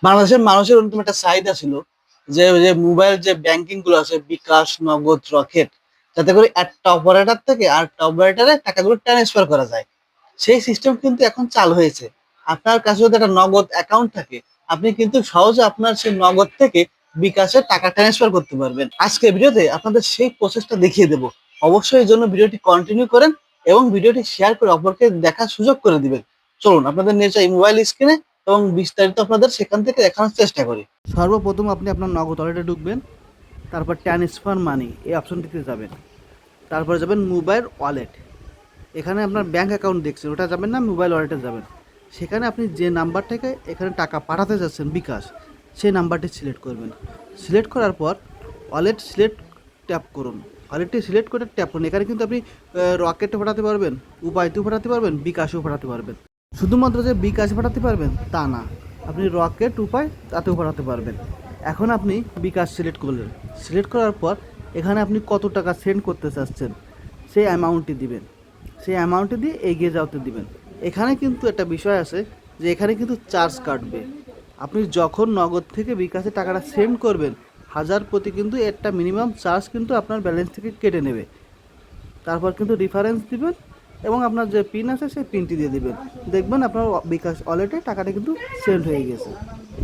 বাংলাদেশের মানুষের অন্যতম একটা চাহিদা ছিল যে মোবাইল যে ব্যাংকিং গুলো আছে বিকাশ, নগদ, রকেট, যাতে করে একটা অপারেটর থেকে আরেকটা অপারেটরে টাকাগুলো ট্রান্সফার করা যায়। সেই সিস্টেম কিন্তু এখন চালু হয়েছে। আপনার কাছে যদি একটা নগদ অ্যাকাউন্ট থাকে, আপনি কিন্তু সহজে আপনার সেই নগদ থেকে বিকাশে টাকা ট্রান্সফার করতে পারবেন। আজকে ভিডিওতে আপনাদের সেই প্রসেসটা দেখিয়ে দেব। অবশ্যই এই জন্য ভিডিওটি কন্টিনিউ করেন এবং ভিডিওটি শেয়ার করে অপরকে দেখার সুযোগ করে দিবেন। চলুন আপনাদের নিয়ে যাই মোবাইল স্ক্রিনে এবং বিস্তারিত আপনাদের সেখান থেকে দেখানোর চেষ্টা করি। সর্বপ্রথম আপনি আপনার নগদ ওয়ালেটে ঢুকবেন, তারপর ট্রান্সফার মানি এই অপশনটিতে যাবেন, তারপরে যাবেন মোবাইল ওয়ালেট। এখানে আপনার ব্যাংক অ্যাকাউন্ট দেখছেন ওটা যাবেন না, মোবাইল ওয়ালেটে যাবেন। সেখানে আপনি যে নাম্বার থেকে এখানে টাকা পাঠাতে যাচ্ছেন বিকাশ, সেই নাম্বারটি সিলেক্ট করবেন। সিলেক্ট করার পর ওয়ালেট সিলেক্ট ট্যাপ করুন। ওয়ালেটটি সিলেক্ট করে ট্যাপ করুন। এখানে কিন্তু আপনি রকেটে পাঠাতে পারবেন, উপায়তেও পাঠাতে পারবেন, বিকাশেও পাঠাতে পারবেন। শুধুমাত্র যে বিকাশ পাঠাতে পারবেন তা না, আপনি রকেট, উপায় তাতেও পাঠাতে পারবেন। এখন আপনি বিকাশ সিলেক্ট করলেন। সিলেক্ট করার পর এখানে আপনি কত টাকা সেন্ড করতে চাচ্ছেন সেই অ্যামাউন্টটি দিবেন। সেই অ্যামাউন্টটি দিয়ে এগিয়ে যাওয়াতে দিবেন। এখানে কিন্তু একটা বিষয় আছে যে এখানে কিন্তু চার্জ কাটবে। আপনি যখন নগদ থেকে বিকাশে টাকাটা সেন্ড করবেন, 1000 প্রতি কিন্তু একটা মিনিমাম চার্জ কিন্তু আপনার ব্যালেন্স থেকে কেটে নেবে। তারপর কিন্তু রেফারেন্স দিবেন এবং আপনার যে পিন আছে সেই পিনটি দিয়ে দিবেন। দেখবেন আপনার বিকাশ ওয়ালেটে টাকাটা কিন্তু সেন্ড হয়ে গেছে।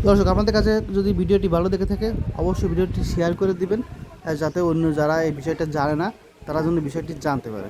দর্শক, আপনাদের কাছে যদি ভিডিওটি ভালো দেখে থাকে অবশ্যই ভিডিওটি শেয়ার করে দিবেন, যাতে অন্য যারা এই বিষয়টা জানে না তারা যেন বিষয়টি জানতে পারে।